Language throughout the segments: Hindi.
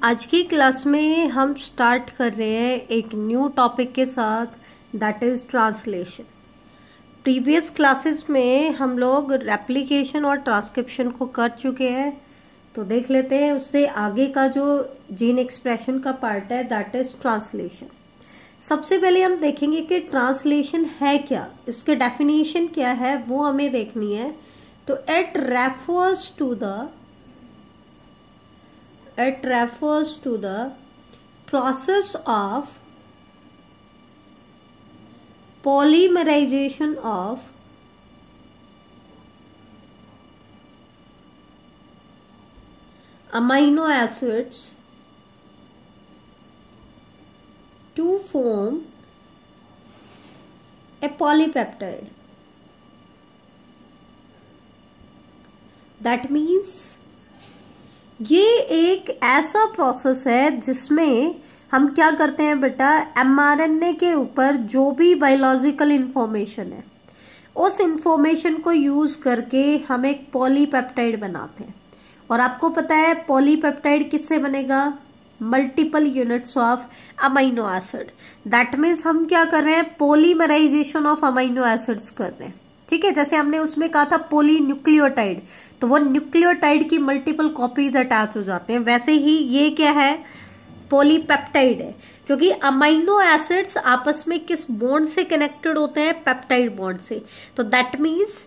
आज की क्लास में हम स्टार्ट कर रहे हैं एक न्यू टॉपिक के साथ, that is translation. Previous classes में हम लोग रेप्लिकेशन और ट्रांसक्रिप्शन को कर चुके हैं, तो देख लेते हैं उससे आगे का जो जीन एक्सप्रेशन का पार्ट है, दैट इज़ ट्रांसलेशन। सबसे पहले हम देखेंगे कि ट्रांसलेशन है क्या, इसके डेफिनेशन क्या है वो हमें देखनी है। तो it refers to the process of polymerization of amino acids to form a polypeptide. That means ये एक ऐसा प्रोसेस है जिसमें हम क्या करते हैं बेटा, एमआरएनए के ऊपर जो भी बायोलॉजिकल इंफॉर्मेशन है उस इंफॉर्मेशन को यूज करके हम एक पॉलीपेप्टाइड बनाते हैं। और आपको पता है पॉलीपेप्टाइड किससे बनेगा, multiple units of amino acid. That means हम क्या कर रहे हैं, पॉलीमराइजेशन ऑफ अमाइनो एसिड्स कर रहे हैं। ठीक है, जैसे हमने उसमें कहा था पॉलीन्यूक्लियोटाइड, तो वो न्यूक्लियोटाइड की मल्टीपल कॉपीज अटैच हो जाते हैं। वैसे ही ये क्या है, पॉलीपेप्टाइड है, क्योंकि अमाइनो एसिड्स आपस में किस बॉन्ड से कनेक्टेड होते हैं, पेप्टाइड बॉन्ड से। तो दैट मीन्स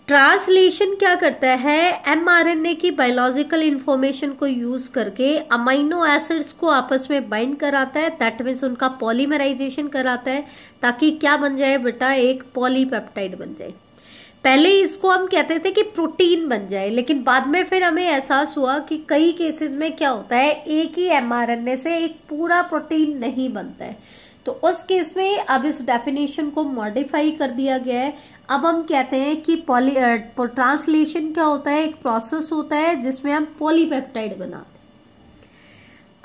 ट्रांसलेशन क्या करता है, एमआरएनए की बायोलॉजिकल इंफॉर्मेशन को यूज करके अमाइनो एसिड्स को आपस में बाइंड कराता है। दैट मीन्स उनका पॉलीमराइजेशन कराता है, ताकि क्या बन जाए बेटा, एक पॉलीपेप्टाइड बन जाए। पहले इसको हम कहते थे कि प्रोटीन बन जाए, लेकिन बाद में फिर हमें एहसास हुआ कि कई केसेस में क्या होता है, एक ही एमआरएनए से एक पूरा प्रोटीन नहीं बनता है। तो उस केस में अब इस डेफिनेशन को मॉडिफाई कर दिया गया है। अब हम कहते हैं कि ट्रांसलेशन क्या होता है, एक प्रोसेस होता है जिसमें हम पॉलीपेप्टाइड बनाते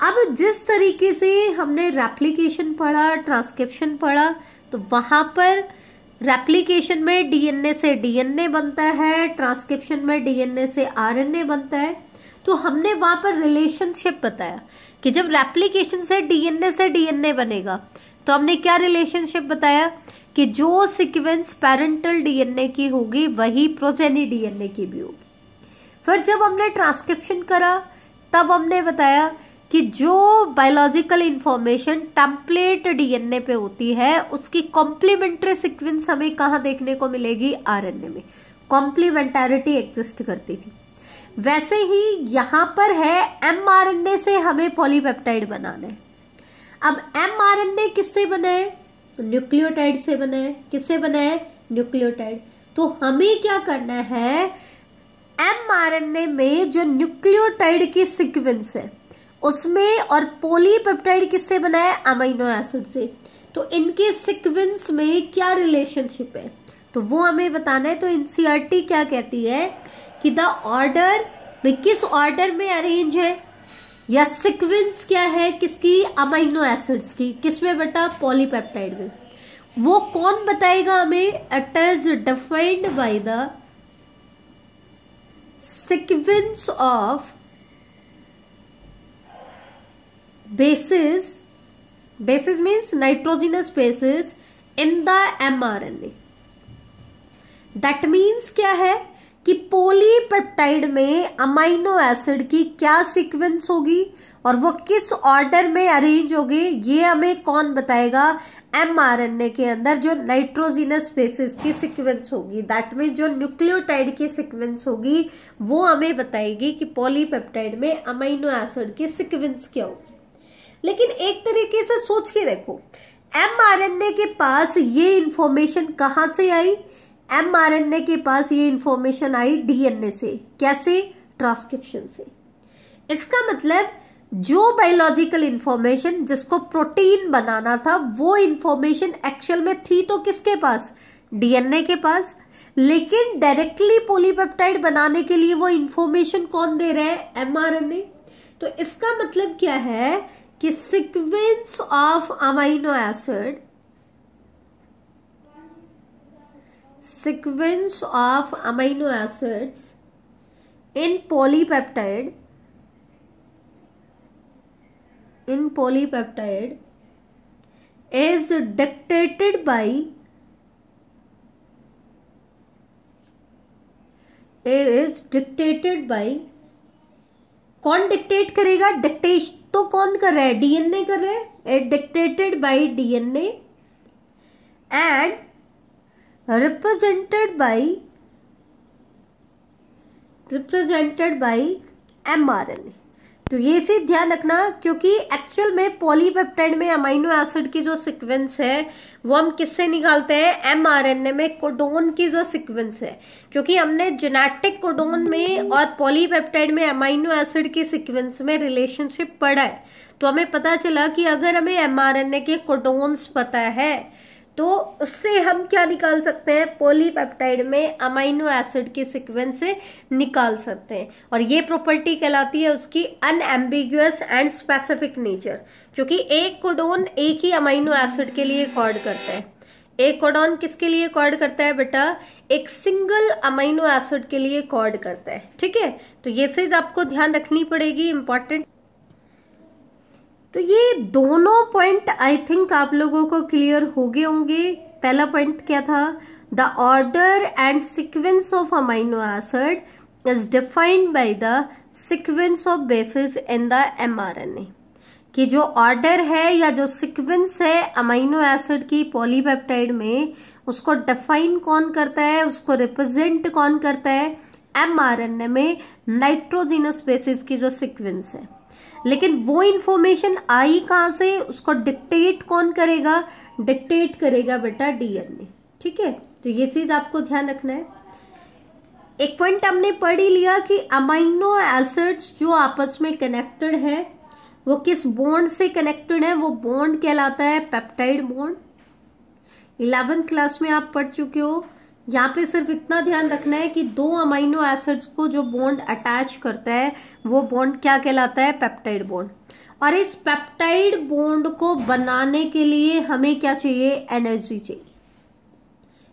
हैं। अब जिस तरीके से हमने रेप्लिकेशन पढ़ा, ट्रांसक्रिप्शन पढ़ा, तो वहां पर रेप्लिकेशन में डीएनए से डीएनए बनता है, ट्रांसक्रिप्शन में डीएनए से आरएनए बनता है। तो हमने वहां पर रिलेशनशिप बताया कि जब रेप्लिकेशन से डीएनए बनेगा, तो हमने क्या रिलेशनशिप बताया कि जो सीक्वेंस पेरेंटल डीएनए की होगी वही प्रोजेनी डीएनए की भी होगी। फिर जब हमने ट्रांसक्रिप्शन करा, तब हमने बताया कि जो बायोलॉजिकल इंफॉर्मेशन टेम्पलेट डीएनए पे होती है उसकी कॉम्प्लीमेंट्री सीक्वेंस हमें कहाँ देखने को मिलेगी, आरएनए में। कॉम्प्लीमेंटारिटी एग्जिस्ट करती थी। वैसे ही यहां पर है, एमआरएनए से हमें पॉलीपेप्टाइड बनाना है। अब एमआरएनए किससे बना है, न्यूक्लियोटाइड से बना है। किससे बना है, न्यूक्लियोटाइड। तो हमें क्या करना है, एमआरएनए में जो न्यूक्लियोटाइड की सीक्वेंस है उसमें, और पॉलीपेप्टाइड किससे बना है, अमीनो एसिड से, तो इनके सीक्वेंस में क्या रिलेशनशिप है, तो वो हमें बताना है। तो एनसीईआरटी क्या कहती है कि द ऑर्डर, किस ऑर्डर में अरेंज है, या सीक्वेंस क्या है किसकी, अमीनो एसिड्स की, किसमें बेटा, पॉलीपेप्टाइड में। वो कौन बताएगा हमें, it is defined by the sequence of bases means nitrogenous bases in the mRNA. That means क्या है कि पॉलीपेप्टाइड में अमाइनो एसिड की क्या सीक्वेंस होगी और वो किस ऑर्डर में अरेंज होगी, ये हमें कौन बताएगा, एमआरएनए के अंदर जो नाइट्रोजिनस बेसिस की सीक्वेंस होगी, दैट मीन जो न्यूक्लियोटाइड की सीक्वेंस होगी वो हमें बताएगी कि पॉलीपेप्टाइड में अमाइनो एसिड की सीक्वेंस क्या होगी। लेकिन एक तरीके से सोच के देखो, एमआरएनए के पास ये इंफॉर्मेशन कहां से आई, एमआरएनए के पास ये इंफॉर्मेशन आई डीएनए से। कैसे, ट्रांसक्रिप्शन से। इसका मतलब जो बायोलॉजिकल इंफॉर्मेशन जिसको प्रोटीन बनाना था, वो इंफॉर्मेशन एक्चुअल में थी तो किसके पास, डीएनए के पास। लेकिन डायरेक्टली पॉलीपेप्टाइड बनाने के लिए वो इंफॉर्मेशन कौन दे रहा है, एमआरएनए। तो इसका मतलब क्या है कि sequence of amino acid, sequence of amino acids in polypeptide in polypeptide is dictated by कौन डिक्टेट करेगा? डिक्टेट तो कौन कर रहा है? डीएनए कर रहा है। It dictated bye DNA and represented by mRNA. तो ये चीज ध्यान रखना, क्योंकि एक्चुअल में पॉलीपेप्टाइड में अमीनो एसिड की जो सीक्वेंस है वो हम किससे निकालते हैं? एमआरएनए में कोडोन की जो सीक्वेंस है, क्योंकि हमने जेनेटिक कोडोन में और पॉलीपेप्टाइड में अमीनो एसिड की सीक्वेंस में रिलेशनशिप पढ़ा है। तो हमें पता चला कि अगर हमें एमआरएनए के कोडोन्स पता है तो उससे हम क्या निकाल सकते हैं? पॉलीपेप्टाइड में अमीनो एसिड की सीक्वेंस से निकाल सकते हैं। और ये प्रॉपर्टी कहलाती है उसकी अनएम्बिगुअस एंड स्पेसिफिक नेचर, क्योंकि एक कोडोन एक ही अमीनो एसिड के लिए कोड करता है। एक कोडोन किसके लिए कोड करता है बेटा? एक सिंगल अमीनो एसिड के लिए कोड करता है। ठीक है, तो ये चीज आपको ध्यान रखनी पड़ेगी, इंपॉर्टेंट। तो ये दोनों पॉइंट आई थिंक आप लोगों को क्लियर हो गए होंगे। पहला पॉइंट क्या था? The order and sequence of amino acid is defined by the sequence of basis in the mRNA. कि जो ऑर्डर है या जो सीक्वेंस है अमीनो एसिड की पॉलीपेप्टाइड में, उसको डिफाइन कौन करता है, उसको रिप्रेजेंट कौन करता है? एमआरएनए में नाइट्रोजिनस बेसिस की जो सीक्वेंस है। लेकिन वो इंफॉर्मेशन आई कहां से? उसको डिक्टेट कौन करेगा? डिक्टेट करेगा बेटा डीएनए। ठीक है, तो ये चीज आपको ध्यान रखना है। एक पॉइंट हमने पढ़ ही लिया कि अमीनो एसिड्स जो आपस में कनेक्टेड है वो किस बॉन्ड से कनेक्टेड है? वो बॉन्ड कहलाता है पेप्टाइड बॉन्ड। 11th क्लास में आप पढ़ चुके हो। यहाँ पे सिर्फ इतना ध्यान रखना है कि दो अमीनो एसिड्स को जो बॉन्ड अटैच करता है वो बॉन्ड क्या कहलाता है? Peptide bond. और इस पेप्टाइड बॉन्ड को बनाने के लिए हमें क्या चाहिए? एनर्जी चाहिए।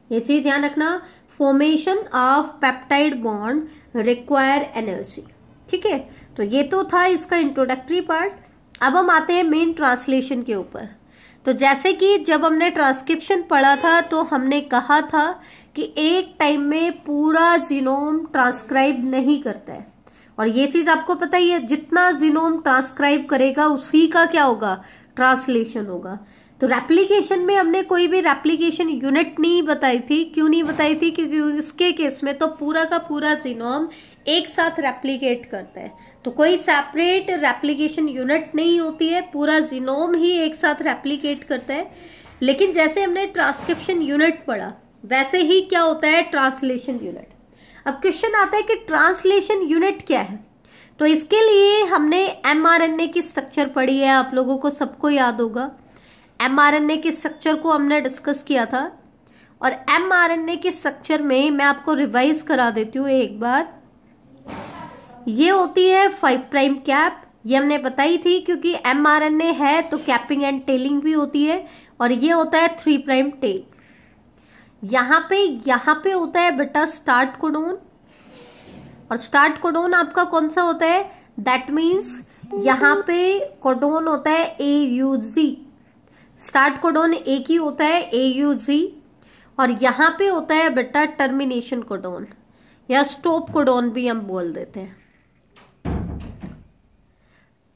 ये चीज ध्यान रखना, formation of peptide bond require energy. ठीक है, तो ये तो था इसका इंट्रोडक्टरी पार्ट। अब हम आते हैं मेन ट्रांसलेशन के ऊपर। तो जैसे कि जब हमने ट्रांसक्रिप्शन पढ़ा था तो हमने कहा था कि एक टाइम में पूरा जीनोम ट्रांसक्राइब नहीं करता है, और ये चीज आपको पता ही है, जितना जीनोम ट्रांसक्राइब करेगा उसी का क्या होगा? ट्रांसलेशन होगा। तो रेप्लिकेशन में हमने कोई भी रेप्लिकेशन यूनिट नहीं बताई थी। क्यों नहीं बताई थी? क्योंकि इसके केस में तो पूरा का पूरा जीनोम एक साथ रेप्लिकेट करता है, तो कोई सेपरेट रेप्लिकेशन यूनिट नहीं होती है, पूरा जीनोम ही एक साथ रेप्लिकेट करता है। लेकिन जैसे हमने ट्रांसक्रिप्शन यूनिट पढ़ा वैसे ही क्या होता है? Translation unit. अब क्वेश्चन आता है कि ट्रांसलेशन यूनिट क्या है? तो इसके लिए हमने एमआरएनए की स्ट्रक्चर पढ़ी है, आप लोगों को सबको याद होगा। एमआरएनए के स्ट्रक्चर को हमने डिस्कस किया था, और एमआरएनए के स्ट्रक्चर में मैं आपको रिवाइज करा देती हूँ एक बार। ये होती है 5 प्राइम कैप, ये हमने बताई थी, क्योंकि एमआरएनए है तो कैपिंग एंड टेलिंग भी होती है। और ये होता है 3 प्राइम टेल। यहाँ पे होता है बेटा स्टार्ट कोडोन, और स्टार्ट कोडोन आपका कौन सा होता है? दैट मीन्स यहाँ पे कोडोन होता है AUG। स्टार्ट कोडोन एक ही होता है AUG, और यहाँ पे होता है बेटा टर्मिनेशन कोडोन, या स्टॉप कोडोन भी हम बोल देते हैं।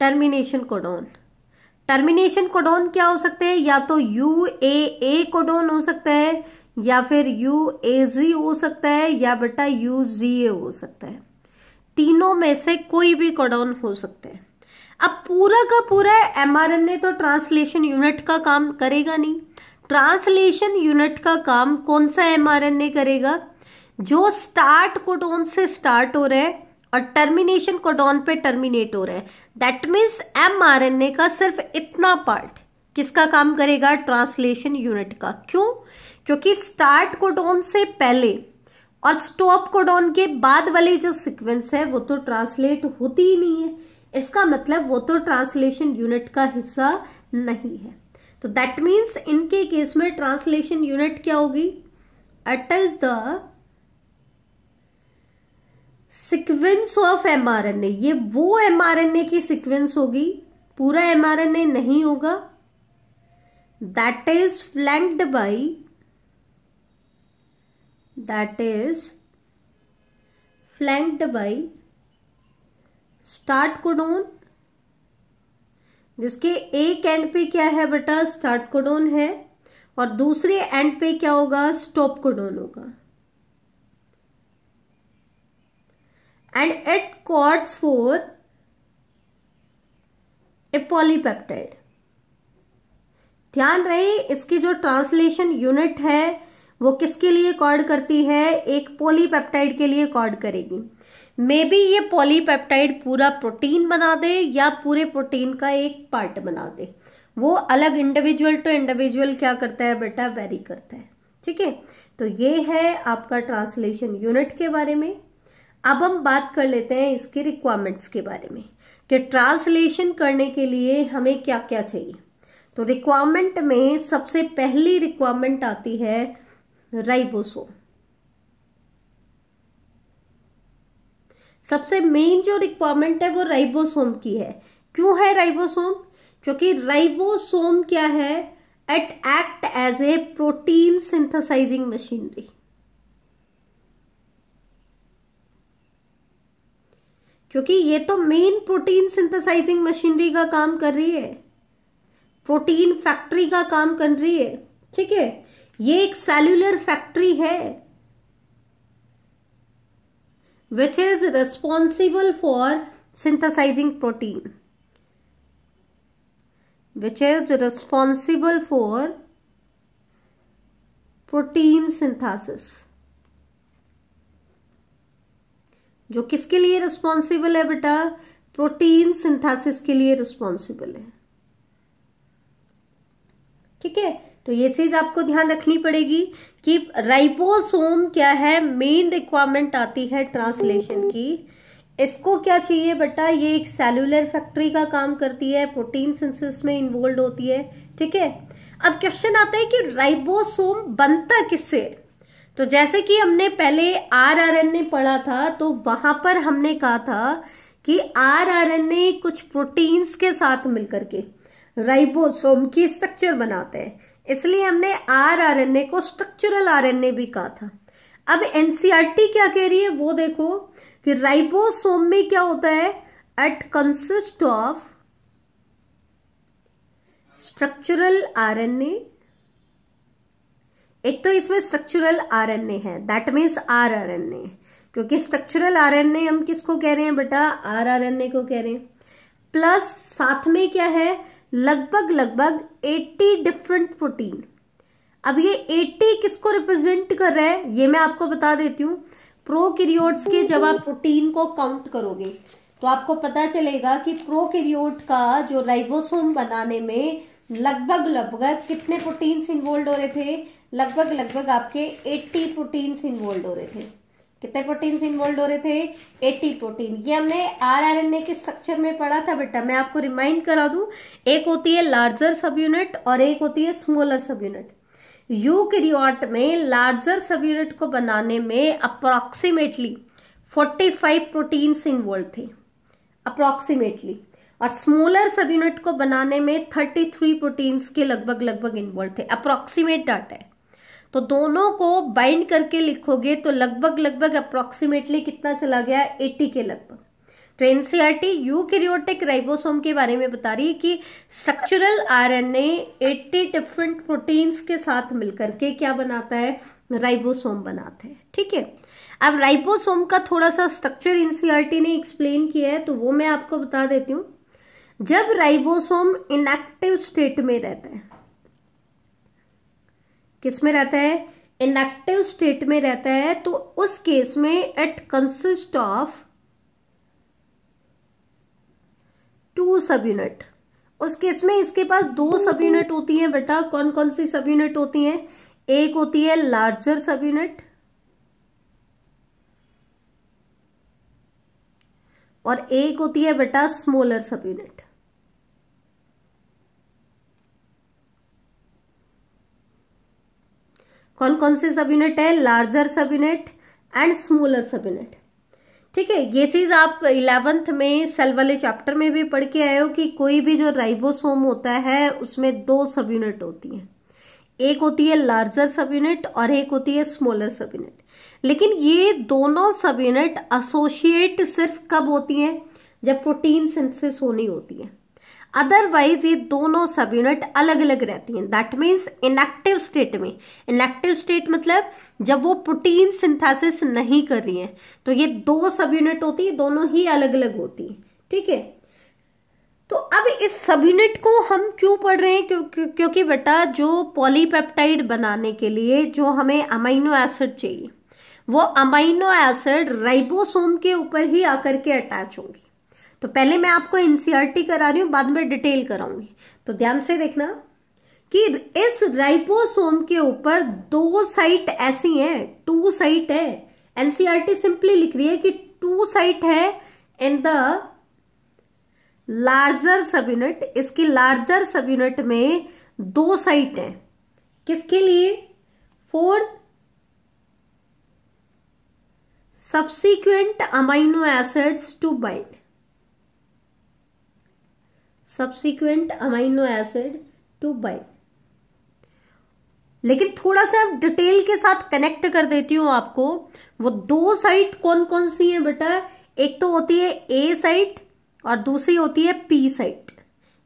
Termination codon. टर्मिनेशन कोडोन क्या हो सकते हैं? या तो UAA कोडोन हो सकता है, या फिर UAG हो सकता है, या बेटा UGA हो सकता है। तीनों में से कोई भी कोडोन हो सकता है। अब पूरा का पूरा एमआरएनए तो ट्रांसलेशन यूनिट का काम करेगा नहीं। ट्रांसलेशन यूनिट का काम कौन सा एमआरएनए करेगा? जो स्टार्ट कोडोन से स्टार्ट हो रहा है और टर्मिनेशन कोडोन पे टर्मिनेट हो रहा है। दैट मीन्स एमआरएनए का सिर्फ इतना पार्ट किसका काम करेगा? ट्रांसलेशन यूनिट का। क्यों? क्योंकि स्टार्ट कोडोन से पहले और स्टॉप कोडोन के बाद वाली जो सीक्वेंस है वो तो ट्रांसलेट होती ही नहीं है। इसका मतलब वो तो ट्रांसलेशन यूनिट का हिस्सा नहीं है। तो दैट मीन्स इनके केस में ट्रांसलेशन यूनिट क्या होगी? It is the sequence of mRNA. ये वो एमआरएनए की सीक्वेंस होगी पूरा mRNA नहीं होगा, that is flanked by start codon, जिसके एक एंड पे क्या है बेटा, स्टार्ट कोडोन है, और दूसरे एंड पे क्या होगा, स्टॉप कोडोन होगा। And it codes for a polypeptide. ध्यान रहे, इसकी जो ट्रांसलेशन यूनिट है वो किसके लिए कोड करती है, एक पॉलीपेप्टाइड के लिए कोड करेगी। मे बी ये पॉलीपेप्टाइड पूरा प्रोटीन बना दे या पूरे प्रोटीन का एक पार्ट बना दे, वो अलग इंडिविजुअल टू इंडिविजुअल क्या करता है बेटा, वेरी करता है। ठीक है, तो ये है आपका ट्रांसलेशन यूनिट के बारे में। अब हम बात कर लेते हैं इसके रिक्वायरमेंट्स के बारे में कि ट्रांसलेशन करने के लिए हमें क्या क्या चाहिए। तो रिक्वायरमेंट में सबसे पहली रिक्वायरमेंट आती है राइबोसोम। सबसे मेन जो रिक्वायरमेंट है वो राइबोसोम की है। क्यों है राइबोसोम? क्योंकि राइबोसोम क्या है, it act as a protein synthesising machinery. क्योंकि ये तो मेन प्रोटीन सिंथेसाइजिंग मशीनरी का काम कर रही है, प्रोटीन फैक्ट्री का काम कर रही है। ठीक है, ये एक सेल्यूलर फैक्ट्री है which is responsible for synthesizing protein, which is responsible for protein synthesis। जो किसके लिए रिस्पॉन्सिबल है बेटा, प्रोटीन सिंथेसिस के लिए रिस्पॉन्सिबल है। ठीक है, तो ये चीज आपको ध्यान रखनी पड़ेगी कि राइबोसोम क्या है, मेन रिक्वायरमेंट आती है ट्रांसलेशन की। इसको क्या चाहिए बेटा, ये एक सेल्यूलर फैक्ट्री का काम करती है, प्रोटीन सिंथेसिस में इन्वॉल्व होती है। ठीक है, अब क्वेश्चन आता है कि राइबोसोम बनता किससे। तो जैसे कि हमने पहले आरआरएनए पढ़ा था, तो वहां पर हमने कहा था कि आरआरएनए कुछ प्रोटीन्स के साथ मिलकर के राइबोसोम की स्ट्रक्चर बनाते हैं, इसलिए हमने आरआरएनए को स्ट्रक्चरल आरएनए भी कहा था। अब एनसीईआरटी क्या कह रही है वो देखो कि राइबोसोम में क्या होता है, it consist of structural RNA. एक तो इसमें स्ट्रक्चरल आरएनए है, दैट मीन्स आरआरएनए, क्योंकि स्ट्रक्चरल आरएनए हम किसको कह रहे हैं बेटा, आरआरएनए को कह रहे हैं। प्लस साथ में क्या है, लगभग 80 डिफरेंट प्रोटीन। अब ये 80 किसको रिप्रेजेंट कर रहा है, ये मैं आपको बता देती हूँ। प्रोकैरियोट्स के जब आप प्रोटीन को काउंट करोगे तो आपको पता चलेगा कि प्रोकैरियोट का जो राइबोसोम बनाने में लगभग कितने प्रोटीन्स इन्वॉल्व हो रहे थे, लगभग आपके 80 प्रोटीन्स इन्वॉल्व हो रहे थे। कितने प्रोटीन्स इन्वॉल्व हो रहे थे, 80 प्रोटीन। ये हमने आरआरएनए के स्ट्रक्चर में पढ़ा था बेटा, मैं आपको रिमाइंड करा दूं। एक होती है लार्जर सब यूनिट और एक होती है स्मॉलर सब यूनिट। यूकैरियोट में लार्जर सब यूनिट को बनाने में अप्रोक्सीमेटली 45 प्रोटीन्स इन्वॉल्व थे अप्रोक्सीमेटली, और स्मॉलर सब यूनिट को बनाने में 33 प्रोटीन्स के लगभग इन्वॉल्व थे। अप्रोक्सीमेट डाटा है, तो दोनों को बाइंड करके लिखोगे तो लगभग अप्रोक्सीमेटली कितना चला गया, 80 के लगभग। तो एनसीईआरटी यूकैरियोटिक राइबोसोम के बारे में बता रही है कि स्ट्रक्चरल आरएनए 80 डिफरेंट प्रोटीन्स के साथ मिलकर के क्या बनाता है, राइबोसोम बनाते हैं। ठीक है, अब राइबोसोम का थोड़ा सा स्ट्रक्चर एनसीईआरटी ने एक्सप्लेन किया है, तो वो मैं आपको बता देती हूँ। जब राइबोसोम इनएक्टिव स्टेट में रहता है, किस में रहता है, इनएक्टिव स्टेट में रहता है, तो उस केस में इट कंसिस्ट ऑफ 2 सब यूनिट। उस केस में इसके पास 2 सब यूनिट होती हैं बेटा। कौन कौन सी सब यूनिट होती हैं, एक होती है लार्जर सब यूनिट और एक होती है बेटा स्मॉलर सब यूनिट। कौन कौन से सब यूनिट है, लार्जर सब यूनिट एंड स्मॉलर सब यूनिट। ठीक है, ये चीज आप 11th में सेल वाले चैप्टर में भी पढ़ के आए हो कि कोई भी जो राइबोसोम होता है उसमें 2 सब यूनिट होती हैं, एक होती है लार्जर सब यूनिट और एक होती है स्मॉलर सब यूनिट। लेकिन ये दोनों सब यूनिट एसोसिएट सिर्फ कब होती हैं, जब प्रोटीन सिंथेसिस होनी होती है, अदरवाइज ये दोनों सब यूनिट अलग अलग रहती हैं। दैट मीन्स इनएक्टिव स्टेट में, इनएक्टिव स्टेट मतलब जब वो प्रोटीन सिंथेसिस नहीं कर रही है तो ये 2 सब यूनिट होती है, दोनों ही अलग अलग होती है। ठीक है, तो अब इस सब यूनिट को हम क्यों पढ़ रहे हैं, क्योंकि बेटा जो पॉलीपेप्टाइड बनाने के लिए जो हमें अमीनो एसिड चाहिए वो अमीनो एसिड राइबोसोम के ऊपर ही आकर के अटैच होंगे। तो पहले मैं आपको एनसीईआरटी करा रही हूं, बाद में डिटेल कराऊंगी, तो ध्यान से देखना कि इस राइबोसोम के ऊपर 2 साइट ऐसी हैं, 2 साइट है। एनसीईआरटी सिंपली लिख रही है कि 2 साइट है इन द लार्जर सब यूनिट। इसकी लार्जर सब यूनिट में 2 साइट है, किसके लिए, for subsequent amino acids to bind, subsequent amino acid to bind। लेकिन थोड़ा सा डिटेल के साथ कनेक्ट कर देती हूं आपको। वो 2 साइट कौन कौन सी हैं बेटा, एक तो होती है ए साइट और दूसरी होती है पी साइट।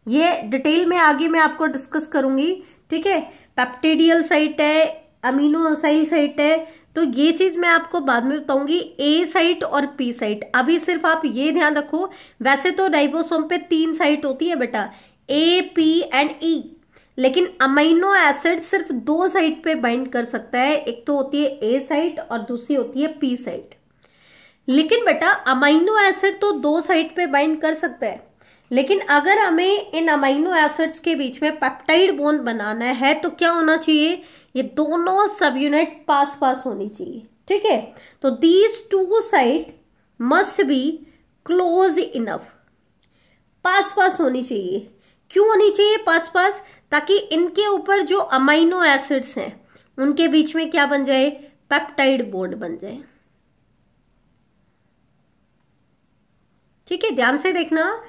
ये डिटेल में आगे मैं आपको डिस्कस करूंगी। ठीक है, पेप्टिडियल साइट है, अमीनो असाइल साइट है, तो ये चीज मैं आपको बाद में बताऊंगी, ए साइट और पी साइट। अभी सिर्फ आप ये ध्यान रखो, वैसे तो राइबोसोम पे 3 साइट होती है बेटा, ए, पी एंड ई, लेकिन अमीनो एसिड सिर्फ 2 साइट पे बाइंड कर सकता है, एक तो होती है ए साइट और दूसरी होती है पी साइट। लेकिन बेटा अमीनो एसिड तो 2 साइट पे बाइंड कर सकता है, लेकिन अगर हमें इन अमीनो एसिड्स के बीच में पेप्टाइड बॉन्ड बनाना है तो क्या होना चाहिए, ये दोनों सब यूनिट पास पास होनी चाहिए। ठीक है, तो these 2 site must be close enough, पास पास होनी चाहिए। क्यों होनी चाहिए पास पास, ताकि इनके ऊपर जो अमीनो एसिड्स हैं उनके बीच में क्या बन जाए, पेप्टाइड बॉन्ड बन जाए। ठीक है, ध्यान से देखना,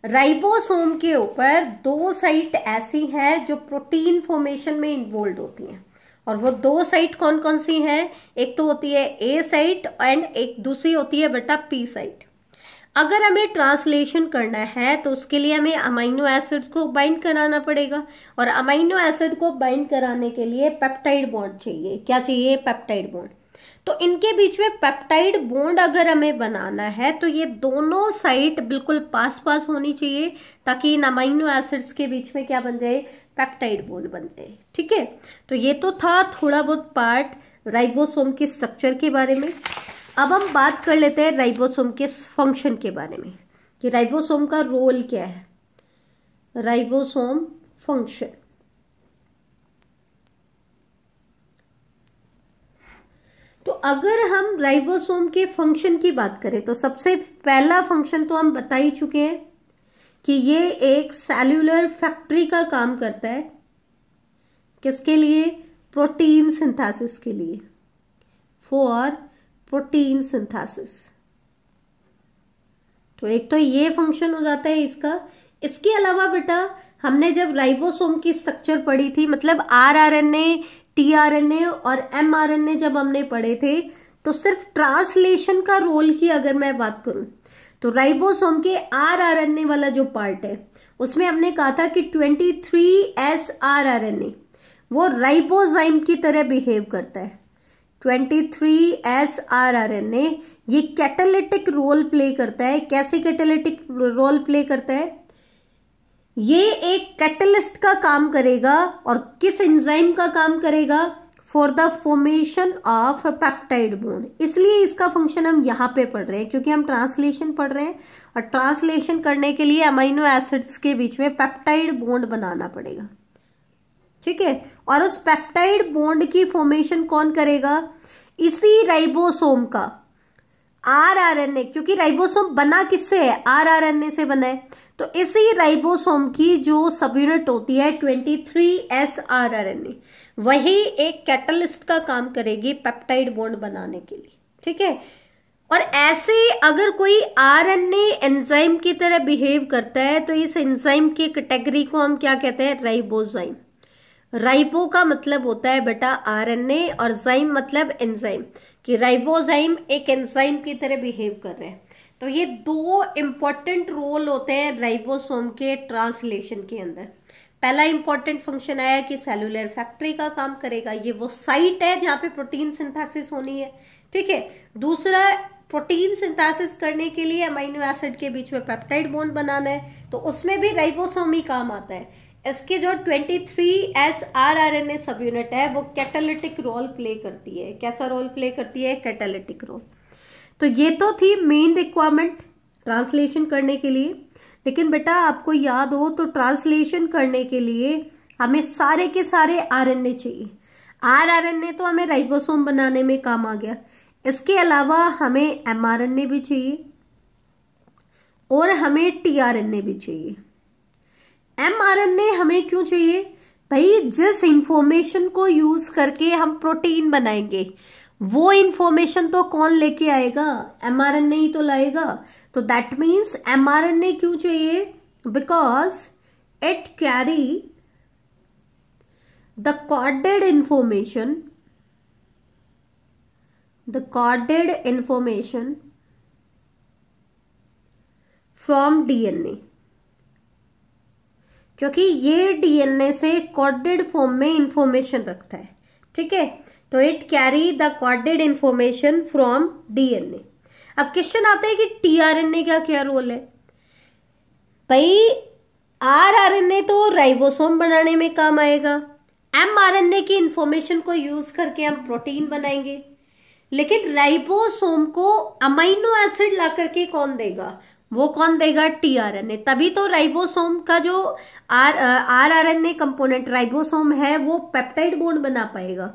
राइबोसोम के ऊपर 2 साइट ऐसी हैं जो प्रोटीन फॉर्मेशन में इन्वॉल्व होती हैं, और वो 2 साइट कौन कौन सी हैं, एक तो होती है ए साइट एंड एक दूसरी होती है बेटा पी साइट। अगर हमें ट्रांसलेशन करना है तो उसके लिए हमें अमीनो एसिड्स को बाइंड कराना पड़ेगा, और अमीनो एसिड को बाइंड कराने के लिए पेप्टाइड बॉन्ड चाहिए। क्या चाहिए, पेप्टाइड बॉन्ड। तो इनके बीच में पेप्टाइड बॉन्ड अगर हमें बनाना है तो ये दोनों साइट बिल्कुल पास पास होनी चाहिए, ताकि इन अमीनो एसिड्स के बीच में क्या बन जाए, पेप्टाइड बॉन्ड बन जाए। ठीक है, तो ये तो था थोड़ा बहुत पार्ट राइबोसोम के स्ट्रक्चर के बारे में। अब हम बात कर लेते हैं राइबोसोम के फंक्शन के बारे में, कि राइबोसोम का रोल क्या है। राइबोसोम फंक्शन, तो अगर हम राइबोसोम के फंक्शन की बात करें तो सबसे पहला फंक्शन तो हम बता ही चुके हैं कि ये एक सेल्यूलर फैक्ट्री का काम करता है। किसके लिए, प्रोटीन सिंथेसिस के लिए, फॉर प्रोटीन सिंथेसिस। तो एक तो ये फंक्शन हो जाता है इसका। इसके अलावा बेटा हमने जब राइबोसोम की स्ट्रक्चर पढ़ी थी, मतलब आरआरएनए, टीआरएनए और एमआरएनए जब हमने पढ़े थे, तो सिर्फ ट्रांसलेशन का रोल की अगर मैं बात करूं तो राइबोसोम के आरआरएनए वाला जो पार्ट है उसमें हमने कहा था कि 23S आरआरएनए वो राइबोजाइम की तरह बिहेव करता है। 23S आरआरएनए ये कैटालिटिक रोल प्ले करता है। कैसे कैटालिटिक रोल प्ले करता है, ये एक कैटलिस्ट का काम करेगा, और किस एंजाइम का काम करेगा, for the formation of peptide bond. इसलिए इसका फंक्शन हम यहाँ पे पढ़ रहे हैं, क्योंकि हम ट्रांसलेशन पढ़ रहे हैं, और ट्रांसलेशन करने के लिए अमीनो एसिड्स के बीच में पेप्टाइड बॉन्ड बनाना पड़ेगा। ठीक है, और उस पेप्टाइड बॉन्ड की फॉर्मेशन कौन करेगा, इसी राइबोसोम का आरआरएनए, क्योंकि राइबोसोम बना किससे है, आरआरएनए से बना है। तो इसी राइबोसोम की जो सब यूनिट होती है 23S आरआरएनए, वही एक कैटलिस्ट का काम करेगी पेप्टाइड बॉन्ड बनाने के लिए। ठीक है, और ऐसे अगर कोई आरएनए एंजाइम की तरह बिहेव करता है तो इस एंजाइम की कैटेगरी को हम क्या कहते हैं, राइबोजाइम। राइबो का मतलब होता है बेटा आरएनए और जाइम मतलब एंजाइम, कि राइबोजाइम एक एंजाइम की तरह बिहेव कर रहे हैं। तो ये दो इंपॉर्टेंट रोल होते हैं राइबोसोम के ट्रांसलेशन के अंदर। पहला इंपॉर्टेंट फंक्शन आया कि सेलुलर फैक्ट्री का काम करेगा, ये वो साइट है जहां पे प्रोटीन सिंथेसिस होनी है, ठीक है। दूसरा, प्रोटीन सिंथेसिस करने के लिए अमीनो एसिड के बीच में पेप्टाइड बॉन्ड बनाना है, तो उसमें भी राइबोसोम ही काम आता है। इसके जो 23S rRNA सब यूनिट है वो कैटालिटिक रोल प्ले करती है। कैसा रोल प्ले करती है, कैटालिटिक रोल। तो ये तो थी मेन रिक्वायरमेंट ट्रांसलेशन करने के लिए। लेकिन बेटा आपको याद हो तो ट्रांसलेशन करने के लिए हमें सारे के सारे आरएनए चाहिए। आरआरएनए तो हमें राइबोसोम बनाने में काम आ गया, इसके अलावा हमें एमआरएनए भी चाहिए और हमें टीआरएनए भी चाहिए। एमआरएनए हमें क्यों चाहिए भाई, जिस इंफॉर्मेशन को यूज करके हम प्रोटीन बनाएंगे वो इंफॉर्मेशन तो कौन लेके आएगा, एमआरएनए ही तो लाएगा। तो दैट मीन्स एमआरएनए क्यों चाहिए, because it carry the coded information from DNA, क्योंकि ये डीएनए से कोडेड फॉर्म में इंफॉर्मेशन रखता है, ठीक है। तो it carry the coded information from DNA. अब क्वेश्चन आता है कि टीआरएनए का क्या रोल है। भाई आरआरएनए तो राइबोसोम बनाने में काम आएगा, एमआरएनए की इंफॉर्मेशन को यूज करके हम प्रोटीन बनाएंगे, लेकिन राइबोसोम को अमीनो एसिड ला करके कौन देगा, वो कौन देगा, टीआरएनए। तभी तो राइबोसोम का जो आरआरएनए कंपोनेंट राइबोसोम है वो पेप्टाइड बॉन्ड बना पाएगा।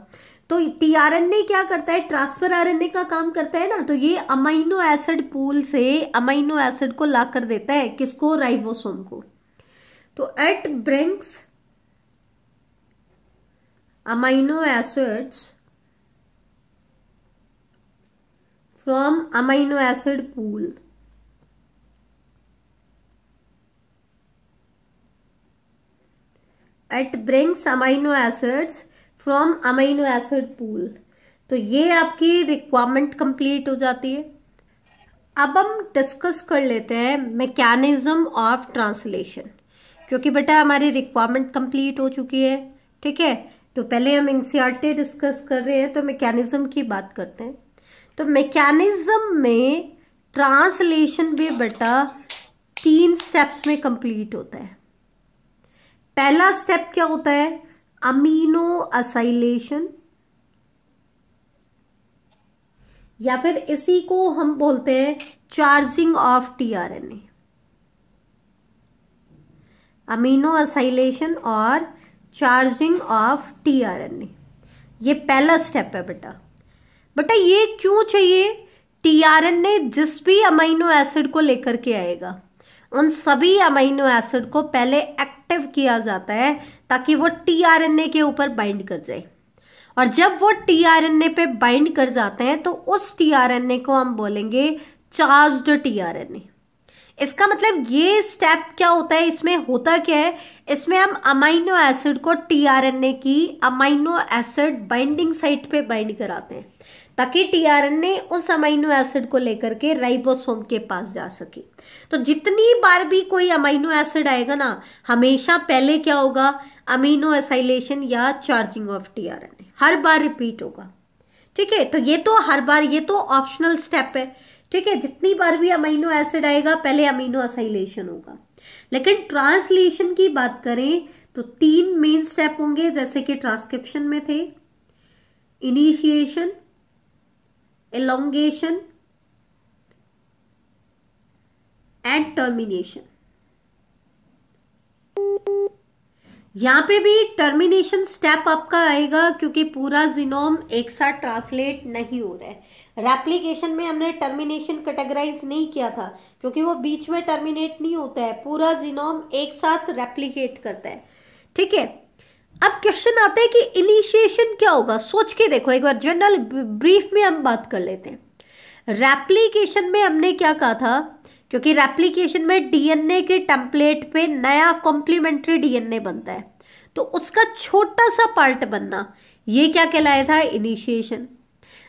तो टीआरएनए क्या करता है, ट्रांसफर आरएनए का काम करता है ना। तो ये अमीनो एसिड पूल से अमीनो एसिड को ला कर देता है, किसको, राइबोसोम को। तो it brings amino acids from amino acid pool. It brings amino acids from amino acid pool। तो ये आपकी रिक्वायरमेंट कंप्लीट हो जाती है। अब हम डिस्कस कर लेते हैं मैकेनिज्म ऑफ ट्रांसलेशन, क्योंकि बेटा हमारी रिक्वायरमेंट कंप्लीट हो चुकी है, ठीक है। तो पहले हम एनसीईआरटी डिस्कस कर रहे हैं तो मैकेनिज्म की बात करते हैं। तो मैकेनिज्म में ट्रांसलेशन भी बेटा 3 स्टेप्स में कंप्लीट होता है। पहला स्टेप क्या होता है, अमीनो असाइलेशन, या फिर इसी को हम बोलते हैं charging of tRNA. Amino acylation और चार्जिंग ऑफ टीआरएनए, ये पहला स्टेप है बेटा ये क्यों चाहिए, टीआरएनए जिस भी अमीनो एसिड को लेकर के आएगा उन सभी अमीनो एसिड को पहले एक्टिव किया जाता है ताकि वो टीआरएनए के ऊपर बाइंड कर जाए। और जब वो टीआरएनए पे बाइंड कर जाते हैं तो उस टीआरएनए को हम बोलेंगे चार्ज्ड टीआरएनए। इसका मतलब ये स्टेप क्या होता है, इसमें होता क्या है, इसमें हम अमीनो एसिड को टीआरएनए की अमीनो एसिड बाइंडिंग साइट पे बाइंड कराते हैं ताकि टीआरएनए उस अमीनो एसिड को लेकर के राइबोसोम के पास जा सके। तो जितनी बार भी कोई अमीनो एसिड आएगा ना, हमेशा पहले क्या होगा, अमीनो एसाइलेशन या charging of tRNA her bar repeat होगा, ठीक है। तो ये तो हर बार, ये तो ऑप्शनल स्टेप है, ठीक है। जितनी बार भी अमीनो एसिड आएगा पहले अमीनो एसाइलेशन होगा। लेकिन ट्रांसलेशन की बात करें तो 3 मेन स्टेप होंगे, जैसे कि ट्रांसक्रिप्शन में थे, इनिशिएशन, elongation एंड टर्मिनेशन। यहां पे भी टर्मिनेशन स्टेप आपका आएगा क्योंकि पूरा जीनोम एक साथ ट्रांसलेट नहीं हो रहा है। रेप्लिकेशन में हमने टर्मिनेशन कैटेगराइज नहीं किया था क्योंकि वो बीच में टर्मिनेट नहीं होता है, पूरा जीनोम एक साथ रेप्लिकेट करता है, ठीक है। अब क्वेश्चन आता है कि इनिशिएशन क्या होगा, सोच के देखो एक बार, जनरल ब्रीफ में हम बात कर लेते हैं। रेप्लिकेशन में हमने क्या कहा था, क्योंकि रेप्लिकेशन में डीएनए के टेम्पलेट पे नया कॉम्प्लीमेंट्री डीएनए बनता है, तो उसका छोटा सा पार्ट बनना, ये क्या कहलाया था, इनिशिएशन।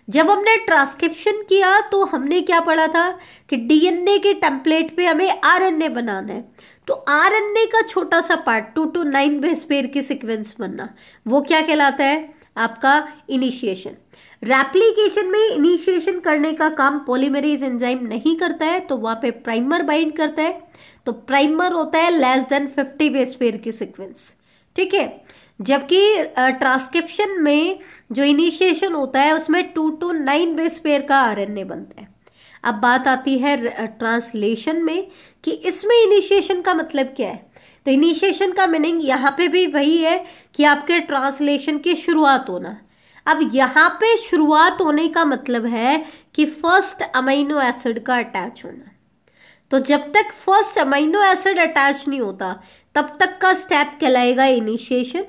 जब हमने ट्रांसक्रिप्शन किया तो हमने क्या पढ़ा था कि डीएनए के टेम्पलेट पे हमें आरएनए बनाना है, तो आरएनए का छोटा सा पार्ट 2 to 9 बेस पेयर की सीक्वेंस बनना, वो क्या कहलाता है, आपका इनिशिएशन। रेप्लिकेशन में इनिशिएशन करने का काम पॉलीमरेज एंजाइम नहीं करता है, तो वहां पे प्राइमर बाइंड करता है, तो प्राइमर होता है लेस देन 50 बेस पेयर की सीक्वेंस, ठीक है। जबकि ट्रांसक्रिप्शन में जो इनिशिएशन होता है उसमें 2 to 9 बेस पेयर का आरएनए बनता है। अब बात आती है ट्रांसलेशन में कि इसमें इनिशिएशन का मतलब क्या है। तो इनिशिएशन का मीनिंग यहाँ पे भी वही है कि आपके ट्रांसलेशन की शुरुआत होना। अब यहाँ पे शुरुआत होने का मतलब है कि फर्स्ट अमीनो एसिड का अटैच होना। तो जब तक फर्स्ट अमीनो एसिड अटैच नहीं होता तब तक का स्टेप कहलाएगा इनिशिएशन।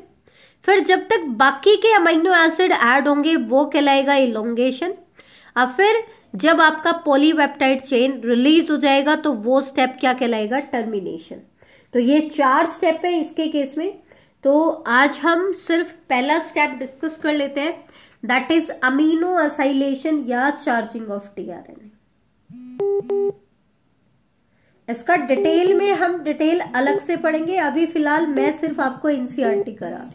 फिर जब तक बाकी के अमीनो एसिड ऐड होंगे वो कहलाएगा इलोंगेशन। अब फिर जब आपका पॉलीपेप्टाइड चेन रिलीज हो जाएगा तो वो स्टेप क्या कहलाएगा, टर्मिनेशन। तो ये 4 स्टेप है इसके केस में। तो आज हम सिर्फ पहला स्टेप डिस्कस कर लेते हैं, दैट इज अमीनो एसाइलेशन या चार्जिंग ऑफ टीआरएनए। इसका डिटेल में हम डिटेल अलग से पढ़ेंगे, अभी फिलहाल मैं सिर्फ आपको एनसीईआरटी करा रही हूं।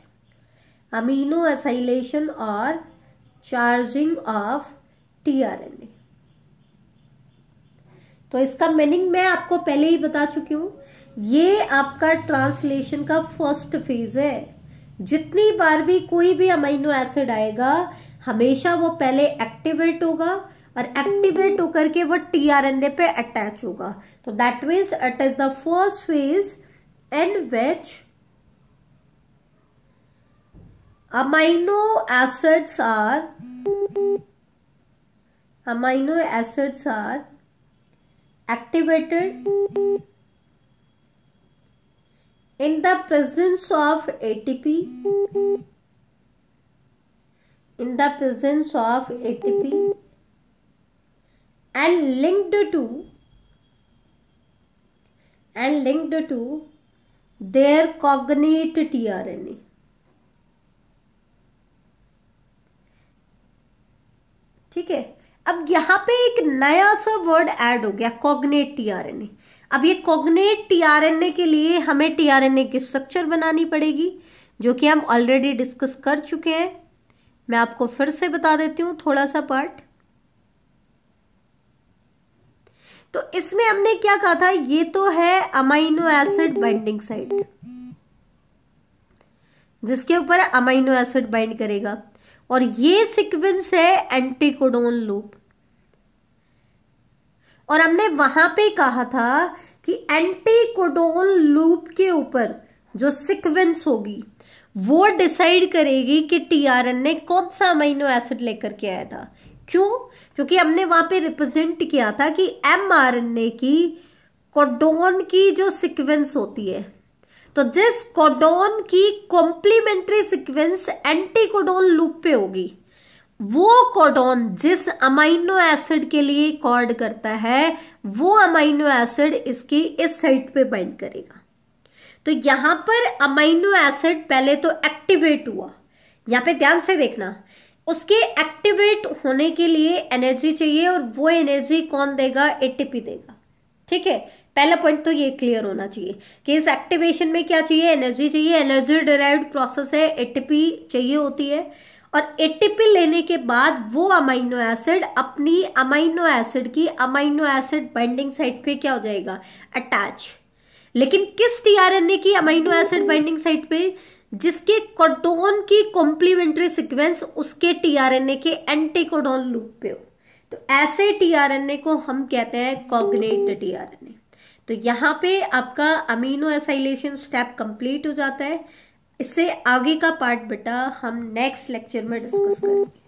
अमीनो एसाइलेशन और चार्जिंग ऑफ टीआरएनए, तो इसका मीनिंग मैं आपको पहले ही बता चुकी हूं। ये आपका ट्रांसलेशन का फर्स्ट फेज है। जितनी बार भी कोई भी अमीनो एसिड आएगा हमेशा वो पहले एक्टिवेट होगा और एक्टिवेट होकर के वो टीआरएनए पे अटैच होगा। तो that means it is the first phase in which amino acids are activated in the presence of ATP, and linked to their cognate tRNA। ठीक है। अब यहां पे एक नया सा वर्ड ऐड हो गया, कॉग्नेट टीआरएनए। अब ये कॉग्नेट टीआरएनए के लिए हमें टीआरएनए की स्ट्रक्चर बनानी पड़ेगी, जो कि हम ऑलरेडी डिस्कस कर चुके हैं। मैं आपको फिर से बता देती हूं थोड़ा सा पार्ट। तो इसमें हमने क्या कहा था, ये तो है अमीनो एसिड बाइंडिंग साइट, जिसके ऊपर अमीनो एसिड बाइंड करेगा, और ये सीक्वेंस है एंटीकोडोन लूप। और हमने वहां पे कहा था कि एंटीकोडोन लूप के ऊपर जो सीक्वेंस होगी वो डिसाइड करेगी कि टीआरएनए कौन सा अमीनो एसिड लेकर के आया था। क्यों? क्योंकि हमने वहां पे रिप्रेजेंट किया था कि एमआरएनए की कोडोन की जो सीक्वेंस होती है, तो जिस कोडोन की कॉम्प्लीमेंट्री सीक्वेंस एंटीकोडोन लूप पे होगी, वो कोडोन जिस अमीनो एसिड के लिए कोड करता है वो अमीनो एसिड इसकी इस साइट पे बाइंड करेगा। तो यहां पर अमीनो एसिड पहले तो एक्टिवेट हुआ, यहां पे ध्यान से देखना, उसके एक्टिवेट होने के लिए एनर्जी चाहिए, और वो एनर्जी कौन देगा, एटीपी देगा। ठीक है, पहला पॉइंट तो ये क्लियर होना चाहिए कि इस एक्टिवेशन में क्या चाहिए, एनर्जी चाहिए। एनर्जी डिराइव्ड प्रोसेस है, एटीपी चाहिए होती है, और एटीपी लेने के बाद वो अमीनो एसिड अपनी अमीनो एसिड की अमीनो एसिड बाइंडिंग साइट पे क्या हो जाएगा, अटैच। लेकिन किस टीआरएनए की अमीनो एसिड बाइंडिंग साइट पे, जिसके कोडोन की कॉम्प्लीमेंट्री सीक्वेंस उसके टीआरएनए के एंटीकोडोन लूप पे हो। तो ऐसे टीआरएनए को हम कहते हैं कॉग्नेट टीआरएनए। तो यहाँ पे आपका अमीनो एसाइलेशन स्टेप कंप्लीट हो जाता है। इससे आगे का पार्ट बेटा हम नेक्स्ट लेक्चर में डिस्कस करेंगे।